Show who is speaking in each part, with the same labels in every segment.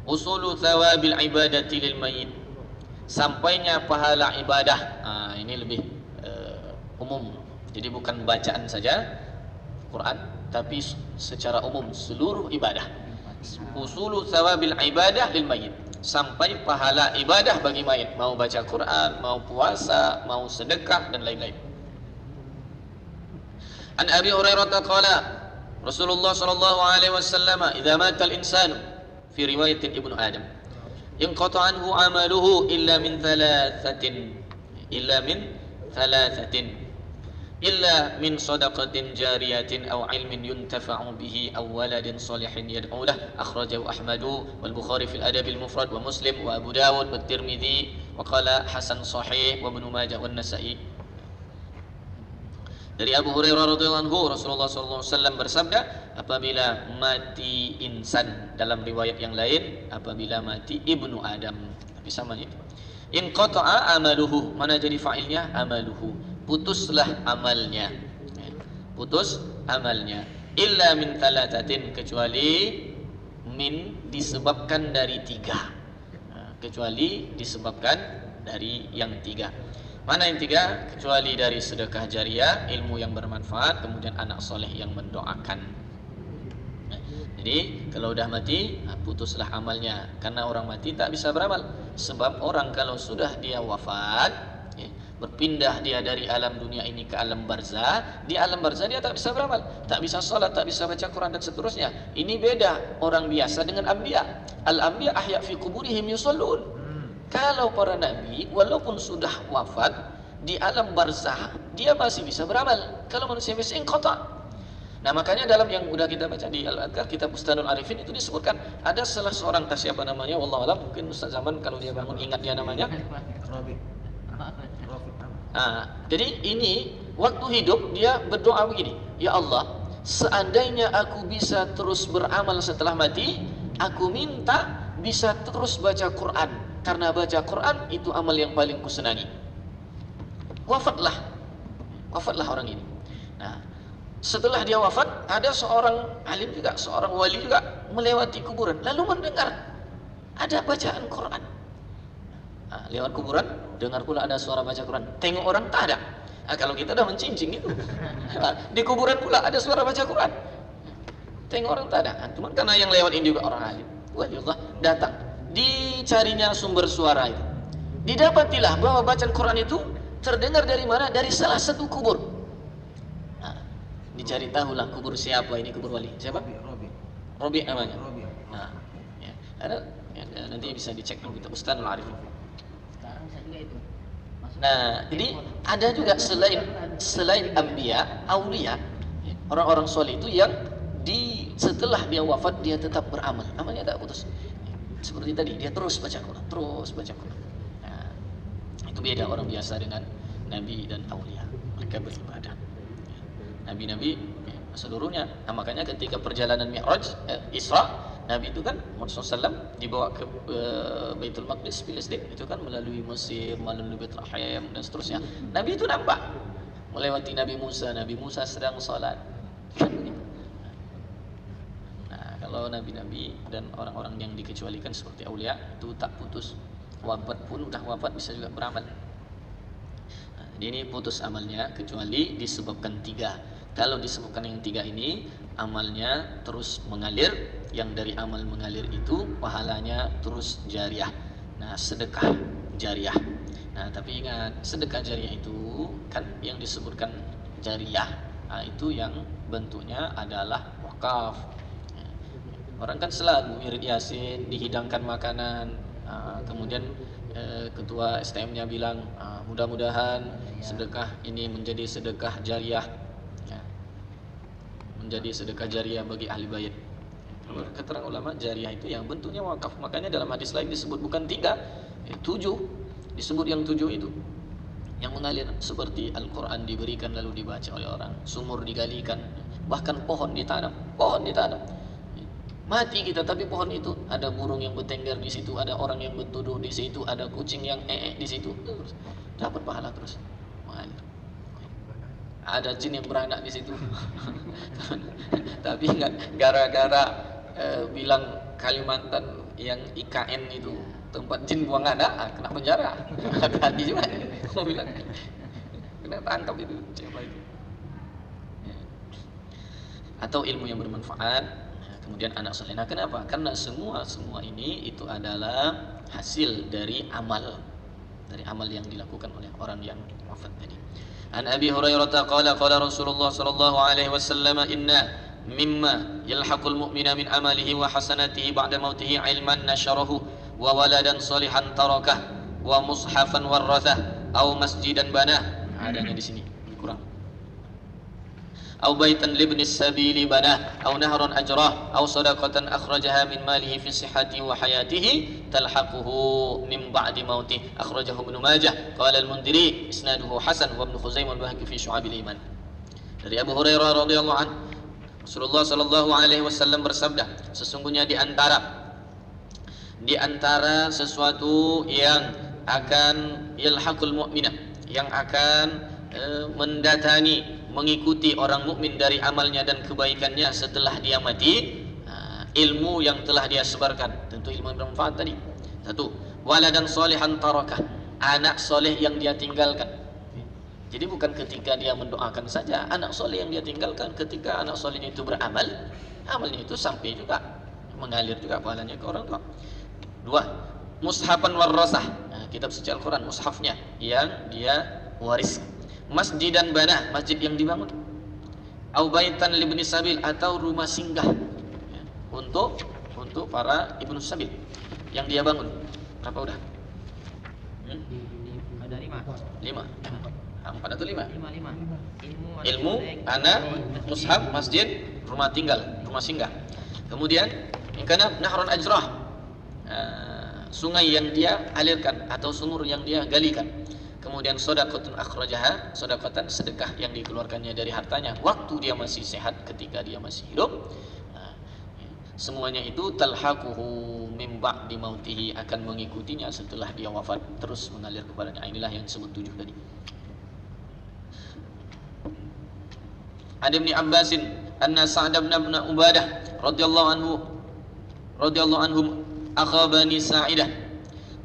Speaker 1: Usulu thawabil ibadati lil mayyit, sampainya pahala ibadah. Ini lebih umum. Jadi bukan bacaan saja Quran, tapi secara umum seluruh ibadah. Usulu thawabil ibadah lil mayyit, sampai pahala ibadah bagi mayit, mau baca Quran, mau puasa, mau sedekah dan lain-lain. An Abi Hurairah qala Rasulullah sallallahu alaihi wasallam, "Idza mata al-insanu fi riwayat Ibnu Adam, inqata anhu amaluhu illa min thalathatin, illa min sadaqatin jariyatin aw ilmin yuntafa'u bihi aw waladin salihin yad'u lahu." Akhrajahu Ahmad wal Bukhari fil Adab al Mufrad wa Muslim wa Abu Dawud wa Tirmidzi wa qala hasan sahih wa Ibnu Majah wa Nasa'i. Dari Abu Hurairah radhiyallahu anhu, Rasulullah sallallahu alaihi wasallam bersabda, apabila mati insan, dalam riwayat yang lain apabila mati ibnu Adam, tapi sama itu. In qata'a amaluhu, mana jadi fa'ilnya? Amaluhu, putuslah amalnya. Putus amalnya. Illa min thalathatin, kecuali min disebabkan dari tiga. Kecuali disebabkan dari yang tiga. Mana yang tiga? Kecuali dari sedekah jariah, ilmu yang bermanfaat, kemudian anak soleh yang mendoakan. Jadi kalau udah mati, putuslah amalnya. Karena orang mati tak bisa beramal. Sebab orang kalau sudah dia wafat, berpindah dia dari alam dunia ini ke alam barzah, di alam barzah dia tak bisa beramal, tak bisa salat, tak bisa baca Quran dan seterusnya. Ini beda orang biasa dengan anbiya. Al-anbiya ahya fi kuburihim yusallun. Kalau para nabi walaupun sudah wafat di alam barzah, dia masih bisa beramal. Kalau manusia biasa inqata. Nah, makanya dalam yang udah kita baca di Al-Adhkar, kitab Bustanul Arifin, itu disebutkan ada salah seorang, siapa namanya wallahu alam, mungkin Ustaz Zaman kalau dia bangun ingat dia namanya. Jadi ini waktu hidup dia berdoa begini, ya Allah, seandainya aku bisa terus beramal setelah mati, aku minta bisa terus baca Quran, karena baca Quran itu amal yang paling kusenangi. Wafatlah orang ini. Nah, setelah dia wafat, ada seorang alim juga, seorang wali juga melewati kuburan, lalu mendengar ada bacaan Quran. Lewat kuburan, dengar pula ada suara baca Quran. Tengok orang tak ada. Kalau kita dah mencincing itu. Di kuburan pula ada suara baca Quran. Tengok orang tak ada. Cuma karena yang lewat ini juga orang alim, waliullah, datang. Dicarinya sumber suara itu. Didapatilah bahwa bacaan Quran itu terdengar dari mana? Dari salah satu kubur. Dicari tahulah kubur siapa ini, kubur wali. Siapa? Robi namanya. Nanti bisa dicek dulu kita Bustanul Arifin. Nah, jadi ada juga selain anbiya, aulia, orang-orang soleh itu yang setelah dia wafat dia tetap beramal, amalnya tak putus. Seperti tadi, dia terus baca Quran. Nah, itu beda orang biasa dengan nabi dan aulia. Mereka beribadah. Nabi-nabi seluruhnya. Nah, makanya ketika perjalanan Mi'raj, Isra, Nabi itu kan Muhammad SAW dibawa ke Baitul Maqdis, Palestina, itu kan melalui Mesir, melalui Bethlehem dan seterusnya. Nabi itu nampak melewati Nabi Musa sedang salat. Nah, kalau nabi-nabi dan orang-orang yang dikecualikan seperti aulia itu tak putus. Wafat pun udah wafat bisa juga beramal. Nah, jadi ini putus amalnya kecuali disebabkan tiga. Kalau disebutkan yang tiga ini, amalnya terus mengalir. Yang dari amal mengalir itu pahalanya terus jariah. Nah, sedekah jariah. Nah, tapi ingat, sedekah jariah itu kan yang disebutkan jariah. Nah, itu yang bentuknya adalah wakaf. Orang kan selalu wirid Yasin, dihidangkan makanan. Kemudian ketua STM-nya bilang, mudah-mudahan sedekah ini menjadi sedekah jariah. Menjadi sedekah jariah bagi ahli bait. Keterangan ulama, jariah itu yang bentuknya wakaf. Makanya dalam hadis lain disebut bukan 3, 7. Disebut yang 7 itu yang mengalir, seperti Al-Quran diberikan lalu dibaca oleh orang, sumur digalikan, bahkan pohon ditanam. Mati kita, tapi pohon itu ada burung yang bertengger di situ, ada orang yang bertuduh di situ, ada kucing yang di situ, dapat pahala terus mengalir. Ada jin yang beranak di situ. Tapi enggak gara-gara bilang Kalimantan yang IKN itu tempat jin buang anak, kena penjara. Hati-hati juga. Mau bilang kena tangkap itu siapa itu. Atau ilmu yang bermanfaat, kemudian anak soleh. Nah, kenapa? Karena semua ini itu adalah hasil dari amal yang dilakukan oleh orang yang wafat tadi. An Abi Hurairah qala qala Rasulullah sallallahu alaihi wasallam inna mimma yalhaqul mu'mina min amalihi wa hasanatihi ba'da mautihi ilman nasharahu wa waladan salihan tarakah wa mushafan warathah aw masjidan banah. Adanya di sini kurang. Aw baitan libni sabili banah aw nahran ajrah aw sadaqatan akhrajaha min malihi fi sihhati wa hayatihi talhaquhu min ba'di mautih akhrajahu Ibnu Majah qala al-Mundhiri isnaduhu hasan wa Ibnu Khuzaimah al-Bahaqi fi Syu'abil Iman. Dari Abu Hurairah radhiyallahu anhu Rasulullah sallallahu alaihi wasallam bersabda, sesungguhnya di antara sesuatu yang akan yalhaqul mu'minah, yang akan mendatangi, mengikuti orang mukmin dari amalnya dan kebaikannya setelah dia mati, ilmu yang telah dia sebarkan, tentu ilmu yang bermanfaat tadi. Satu, waladan sholihan tarakah, anak soleh yang dia tinggalkan. Jadi bukan ketika dia mendoakan saja, anak soleh yang dia tinggalkan. Ketika anak solehnya itu beramal, amalnya itu sampai juga, mengalir juga pahalanya ke orang tua. Dua, mushafan warasah, kitab suci Al-Quran, mushafnya yang dia waris. Masjid dan banah, masjid yang dibangun. Au baitan libni sabil, atau rumah singgah untuk para ibnu sabil yang dia bangun. Berapa udah?
Speaker 2: Ada 5.
Speaker 1: 4 atau 5?
Speaker 2: 5.
Speaker 1: Ilmu, anak, mushaf, masjid, rumah tinggal, rumah singgah. Kemudian yang keenam, nahron ajrah, sungai yang dia alirkan atau sumur yang dia galikan. Kemudian sodaqatun akhrajaha, sodaqatan sedekah yang dikeluarkannya dari hartanya waktu dia masih sehat, ketika dia masih hidup. Semuanya itu talhaquhu min ba'di mautihi, akan mengikutinya setelah dia wafat, terus mengalir kepadanya. Inilah yang disebut 7 tadi. An Ibnu Abbasin anna Sa'd bin Ubadah radhiyallahu anhum akha Bani Sa'idah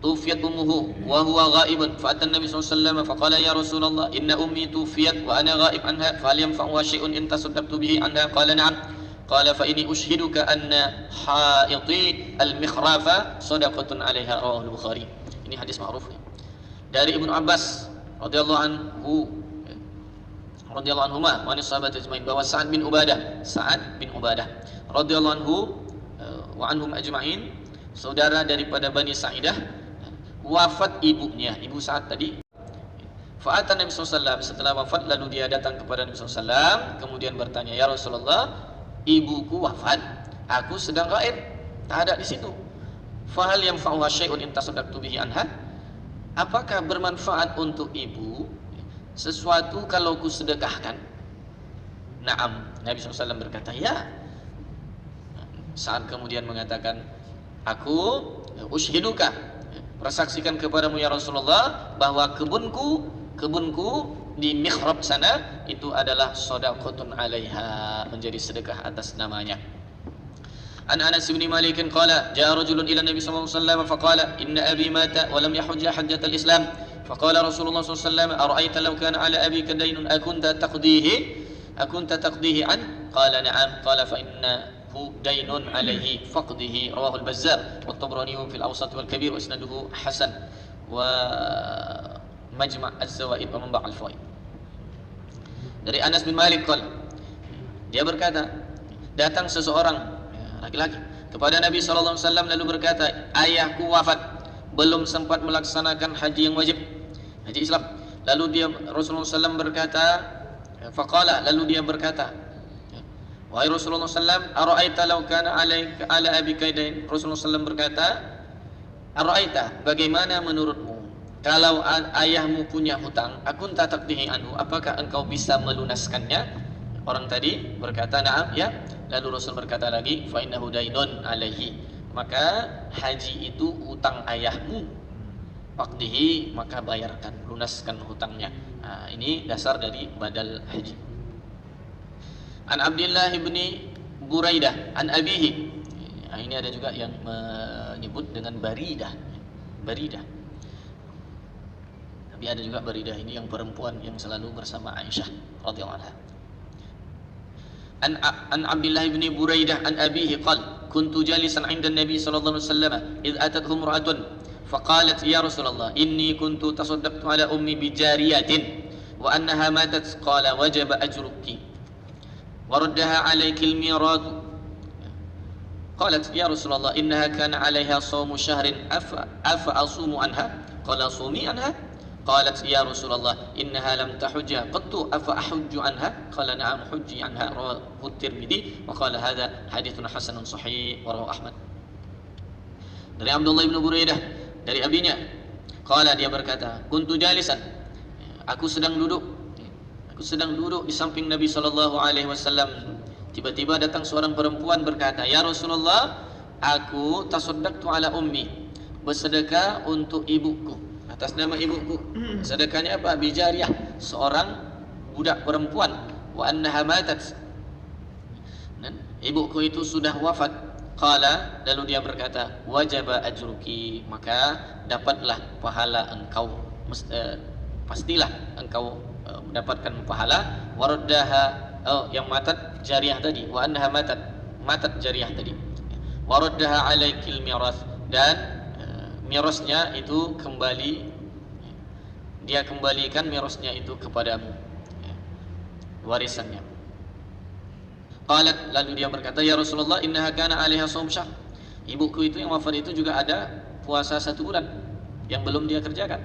Speaker 1: توفيت أمه وهو غائب فأتى النبي صلى الله عليه وسلم فقال يا رسول الله إن أمي توفيت وأنا غائب عنها فهل ينفعها شيء إن تصدقت به عنها قال نعم قال فإني أشهدك أن حائطي المخراف صدقة عليها رواه البخاري. Ini hadis ma'ruf dari Ibnu Abbas radhiyallahu anhuma wa sahabat ajmain, bahwa Sa'ad bin Ubadah radhiyallahu anhu wa anhum ajmain, saudara daripada Bani Sa'idah, wafat ibunya, ibu Sa'ad tadi. Fa'atan Nabi SAW, setelah wafat lalu dia datang kepada Nabi SAW, kemudian bertanya, ya Rasulullah, ibuku wafat, aku sedang gaib, tak ada di situ. Fahal yanfa'uha syai'un in tasaddaqtu bihi anha, apakah bermanfaat untuk ibu sesuatu kalau ku sedekahkan? Naam, Nabi SAW berkata, ya. Sa'ad kemudian mengatakan, aku ushiduka, persaksikan kepadamu ya Rasulullah, bahwa kebunku di mihrab sana itu adalah shadaqatun 'alaiha, menjadi sedekah atas namanya. An Anas bin Malik qala jaa rajulun ila Nabi sallallahu alaihi wasallam faqala inna abi mata wa lam yahujja hajjatal Islam faqala Rasulullah sallallahu alaihi wasallam ara'aita law kana 'ala abika daynun akunta taqdihi an qala na'am qala fa inna dainun alaihi faqdihi rawahu al-Bazzar wa at-Tabrani fi al-Awsat wal Kabir wa isnaduhu hasan wa Majma' az-Zawaid wa Manba' al-Fawaid. Dari Anas bin Malik qala, dia berkata, datang seseorang laki-laki kepada Nabi sallallahu alaihi wasallam lalu berkata, ayahku wafat, belum sempat melaksanakan haji yang wajib, haji Islam. Lalu dia Rasulullah sallallahu berkata, faqala, lalu dia berkata, wahai Rasulullah SAW, ara'aita law kana ala abika dain. Rasulullah SAW berkata, ara'aita, bagaimana menurutmu kalau ayahmu punya hutang, akunta taqdihi anhu, apakah engkau bisa melunaskannya? Orang tadi berkata, na'am, ya. Lalu Rasul berkata lagi, fa innahu dainun alaihi, maka haji itu hutang ayahmu, faqdihi, maka bayarkan, lunaskan hutangnya. Nah, ini dasar dari badal haji. An Abdullah bin Buraidah an abihi, Nah, ini ada juga yang menyebut dengan Baridah. Baridah. Tapi ada juga Baridah ini yang perempuan yang selalu bersama Aisyah radhiyallahu anha. An Abdullah bin Buraidah an abihi qala kuntu jalisan 'inda an-nabi sallallahu alaihi wasallam id atathu imra'atun faqalat ya Rasulullah inni kuntu tasaddaqtu ala ummi bi jariyatin wa annaha matat qala wajaba ajruki wa raddaha 'alayki al-mirath qalat ya Rasulullah innaha kana 'alayha shawmu shahrin afa asumu anha qala sumi anha قالت يا رسول الله إنها لم تحج قط أفأحج عنها قال نعم حجي عنها رواه الترمذي وقال هذا حديث حسن صحيح ورواه أحمد. Dari Abdullah bin Buraidah dari abinya, qala dia berkata, kuntu jalisan, aku sedang duduk di samping Nabi sallallahu alaihi wasallam. Tiba-tiba datang seorang perempuan berkata, ya Rasulullah, aku tasaddaqtu ala ummi, bersedekah untuk ibuku, atas nama ibuku. Sedekahnya apa? Bijariyah, seorang budak perempuan. Wa annaha matat, dan ibuku itu sudah wafat. Qala, lalu dia berkata, wajaba ajruki, maka dapatlah pahala engkau, pastilah engkau mendapatkan pahala. Waraddaha, yang matat jariyah tadi, wa annaha matat jariyah tadi. Waraddaha alaikil mirath, dan mirasnya itu kembali, dia kembalikan mirasnya itu kepadamu, warisannya. Qalat, lalu dia berkata, ya Rasulullah innaha kana 'alaiha shaum syahr, ibuku itu yang wafat itu juga ada puasa 1 bulan yang belum dia kerjakan.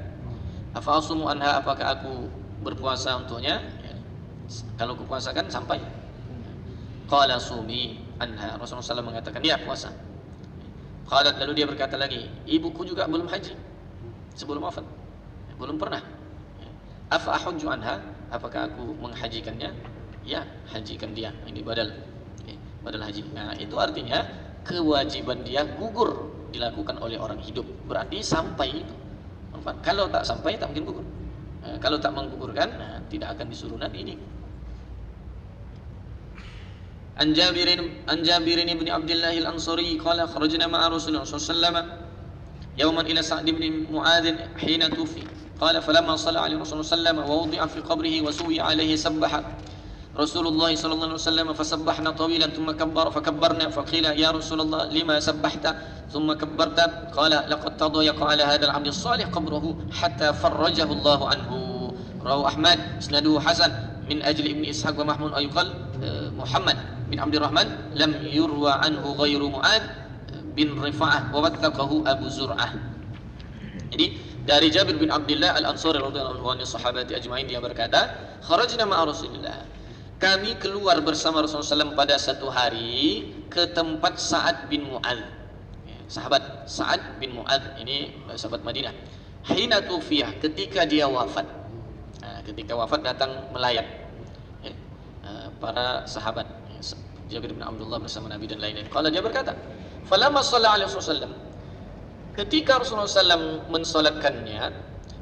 Speaker 1: Afa asumu anha, apakah aku berpuasa untuknya? Kalau kupuasakan sampai. Qala sumi anha, Rasulullah SAW mengatakan dia puasa. Qalat, lalu dia berkata lagi, ibuku juga belum haji sebelum wafat, belum pernah. Afa ahujju anha, apakah aku menghajikannya? Ya, hajikan dia, ini badal haji. Nah, itu artinya kewajiban dia gugur dilakukan oleh orang hidup, berarti sampai itu. Kalau tak sampai tak mungkin gugur. Kalau tak menggugurkan, tidak akan disuruh nanti ini. An Jabir bin Abdullah al-Ansari qala kharajna ma'a Rasulullah sallallahu alaihi wasallam yawman ila Sa'd bin Mu'adh hina tufi qala falamma shalla 'alaihi Rasulullah sallallahu alaihi wasallam wa wudi'a fi qabrihi wa suwiya 'alaihi sabbaha Rasulullah sallallahu alaihi wasallam fasabbahna tawilan thumma fakabbarna faqila ya Rasulullah lima sabbahta thumma kabbarta qala laqad tadayaqa 'ala hadha al-'abd as-salih qabruhu hatta farrajahu Allah anhu rawahu Ahmad isnaduhu hasan min ajli Ibn Ishaq wa Mahmud ayqal Muhammad bin Abdurrahman lam yurwa anhu ghairu Mu'ad bin Rifa'ah wa wathaqahu Abu Zur'ah. Jadi dari Jabir bin Abdullah al-Ansari radhiyallahu anhu sahabati ajma'in, dia berkata, kharajna ma'a Rasulillah, kami keluar bersama Rasulullah SAW pada satu hari ke tempat Sa'ad bin Mu'adh, sahabat Sa'ad bin Mu'adh ini sahabat Madinah. Hina tufiyah, ketika dia wafat. Ketika wafat datang melayat para sahabat Jabir bin Abdullah bersama Nabi dan lain-lain. Kalau dia berkata, falamma shalla alaihi wasallam, ketika Rasulullah SAW mensolatkannya,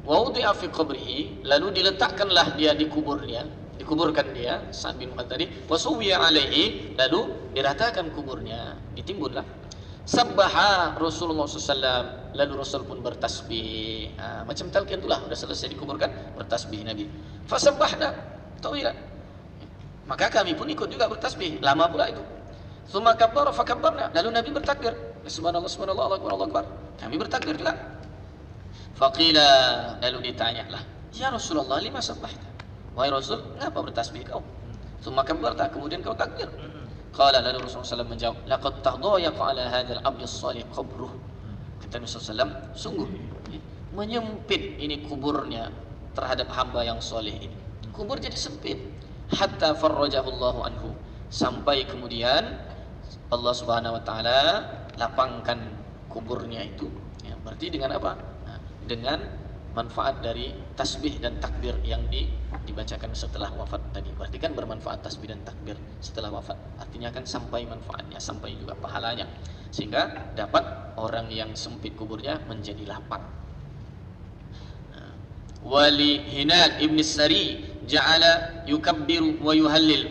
Speaker 1: wa wudi'a fi qabrihi, lalu diletakkanlah dia dikuburkan dia Sa'ad bin Mu'adh tadi, wa suwiya alaihi, lalu diratakan kuburnya, ditimbunlah. Sabbaha Rasulullah SAW, lalu Rasul pun bertasbih. Macam talqin itulah, sudah selesai dikuburkan, bertasbih Nabi. Fasabbahna tawilan, maka kami pun ikut juga bertasbih, lama pula itu. Tsumma kabbara fakabbarna, lalu Nabi bertakbir, subhanallah subhanallah Allahu akbar Allahu akbar, kami bertakbir juga. Faqila, lalu ditanyalah, ya Rasulullah lima sabbahta, wahai Rasul, kenapa bertasbih kau? Tsumma kabbarta, kemudian kau takbir. Qala, lalu Rasulullah SAW menjawab, laqad tadayaqa 'ala hadzal 'abd as-salih qabruh, kata Rasulullah SAW, sungguh menyempit ini kuburnya terhadap hamba yang soleh ini. Kubur jadi sempit. Hatta farrajahu Allahu anhu, sampai kemudian Allah Subhanahu wa taala lapangkan kuburnya itu. Ya, berarti dengan apa? Dengan manfaat dari tasbih dan takbir yang dibacakan setelah wafat tadi. Berarti kan bermanfaat tasbih dan takbir setelah wafat. Artinya kan sampai manfaatnya, sampai juga pahalanya, sehingga dapat orang yang sempit kuburnya menjadi lapang. Wali Hinad ibn Sari ja'ala yukabbiru wa yuhallil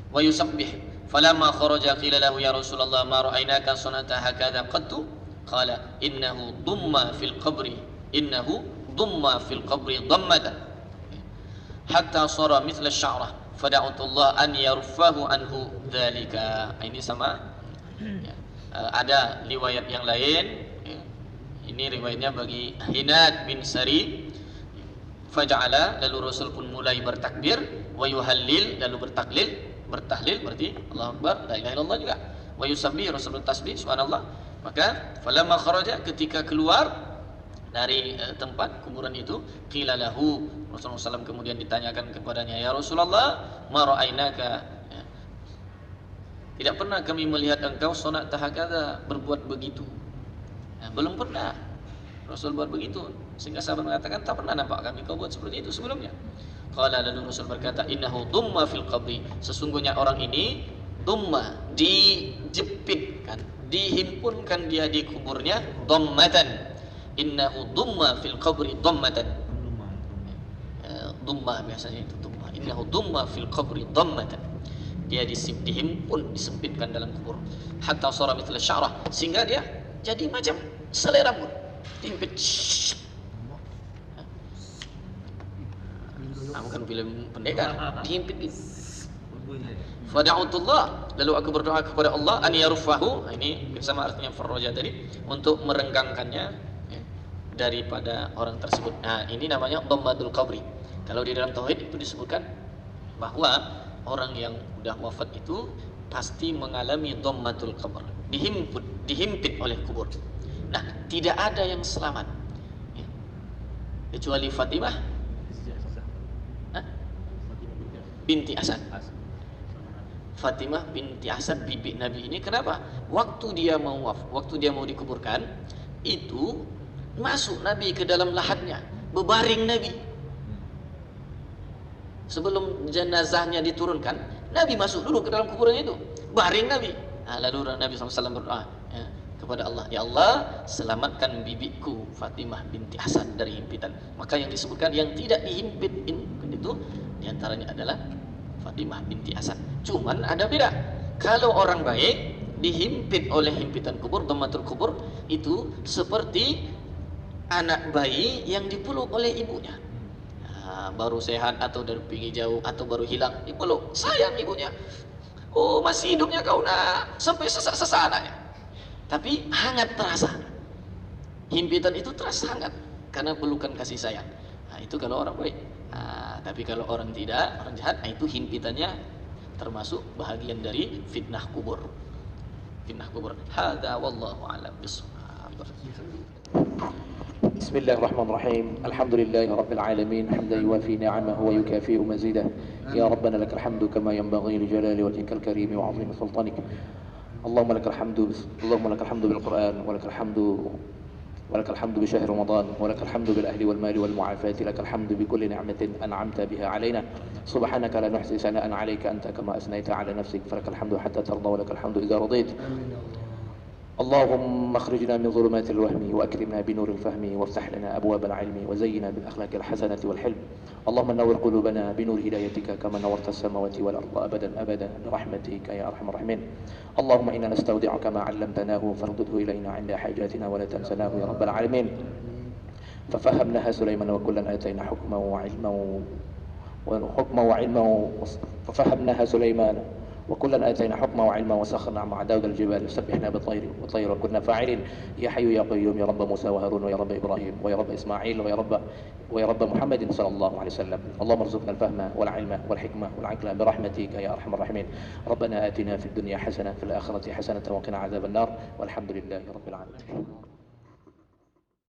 Speaker 1: wa yusabbih Falamma kharaja qila lahu ya Rasulullah ma ra'ainaka sanata hakadha qattu qala innahu dumma fil qabri dhammatan hatta sara mithla sya'rah fada'utullah an yarfahu anhu dzalika. Ini sama ya. Ada riwayat yang lain ya. Ini riwayatnya bagi Hinad bin Sari. Faja'ala, lalu Rasul pun mulai bertakbir, wa yuhallil, lalu bertahlil berarti Allahu Akbar, la ilaha illallah juga. Wa yusabbih, Rasul bertasbih subhanallah. Maka falamma kharaja, ketika keluar dari tempat kuburan itu, qila lahu, Rasulullah SAW kemudian ditanyakan kepadanya, ya Rasulullah, ma ra'ainaka, ya. Tidak pernah kami melihat engkau sonat tahakada, berbuat begitu. Ya, belum pernah Rasul buat begitu, sehingga sahabat mengatakan tak pernah nampak kami kau buat seperti itu sebelumnya. Qala, lalu Rasul berkata, innahu dumma fil qabri, sesungguhnya orang ini dumma, dijepitkan, dihimpunkan dia di kuburnya, dhammatan. Innahu dumma fil qabri dhammatan. Dumma biasanya itu dumma. Innahu dumma fil qabri dhammatan. Dia dihimpun, disempitkan dalam kubur. Hatta sara mithla sya'rah, sehingga dia jadi macam selai rambut. Dihimpit. Bukan film pendekar, dihimpit gitu. Fada'utullah, lalu aku berdoa kepada Allah an yarfahu, ini sama artinya farraja tadi, untuk merenggangkannya ya, daripada orang tersebut. Nah, ini namanya dhammatul qabri. Kalau di dalam tauhid itu disebutkan bahwa orang yang sudah wafat itu pasti mengalami dhammatul qabr, dihimpit oleh kubur. Nah, tidak ada yang selamat ya, kecuali Fatimah binti Asad. Fatimah binti Asad, bibi Nabi ini, kenapa? Waktu dia mau dikuburkan, itu masuk Nabi ke dalam lahatnya, berbaring Nabi. Sebelum jenazahnya diturunkan, Nabi masuk dulu ke dalam kuburan itu, baring Nabi. Nah, lalu Nabi SAW berdoa ya, kepada Allah, ya Allah, selamatkan bibiku Fatimah binti Asad dari himpitan. Maka yang disebutkan yang tidak dihimpit itu diantaranya adalah Fatimah binti Asad. Cuman ada beda. Kalau orang baik dihimpit oleh himpitan kubur, dhammatul kubur, itu seperti anak bayi yang dipeluk oleh ibunya. Nah, baru sehat atau dari pergi jauh atau baru hilang, dipeluk, sayang ibunya. Oh, masih hidupnya kau nak, sampai sesak-sesak anaknya. Tapi hangat terasa. Himpitan itu terasa hangat karena pelukan kasih sayang. Nah, itu kalau orang baik. Nah, tapi kalau orang tidak, orang jahat, nah itu himpitannya termasuk bahagian dari fitnah kubur. Fitnah kubur. Hadza wallahu a'lam bissawab.
Speaker 3: Bismillahirrahmanirrahim. Alhamdulillahi rabbil alamin, hamdan yuwafi ni'amahu wa yukafi'u mazidah. Ya Rabbana lakal hamdu kama yanbaghi li jalali wajhikal karim wa 'azimi sultanik. Allahumma lakal hamdu bil Qur'an wa lakal hamdu ولك الحمد بشهر رمضان ولك الحمد بالأهل والمال والمعافاة لك الحمد بكل نعمة أنعمت بها علينا سبحانك لا نحصي ثناء عليك أنت كما أثنيت على نفسك فلك الحمد حتى ترضى ولك الحمد إذا رضيت اللهم اخرجنا من ظلمات الوهم وأكرمنا بنور الفهم وافتح لنا أبواب العلم وزينا بالأخلاق الحسنة والحلم اللهم نور قلوبنا بنور هدايتك كما نورت السماوات والأرض أبدا أبدا برحمتك يا أرحم الراحمين اللهم إنا نستودعك ما علمتناه فارده إلينا عند حاجاتنا ولا تنسناه يا رب العالمين ففهمناها سليمان وكلا آتينا حكما وعلما ففهمناها سليمان وكلا آتينا حكما وعلما وسخرنا مع داود الجبال سبحنا بالطير وكنا فاعلين يا حي يا قيوم يا رب موسى وهارون ويا رب إبراهيم ويا رب إسماعيل ويا رب محمد صلى الله عليه وسلم اللهم ارزقنا الفهم والعلم والحكمة والعقل برحمتك يا أرحم الراحمين ربنا آتنا في الدنيا حسنة في الآخرة حسنة وقنا عذاب النار والحمد لله رب العالمين.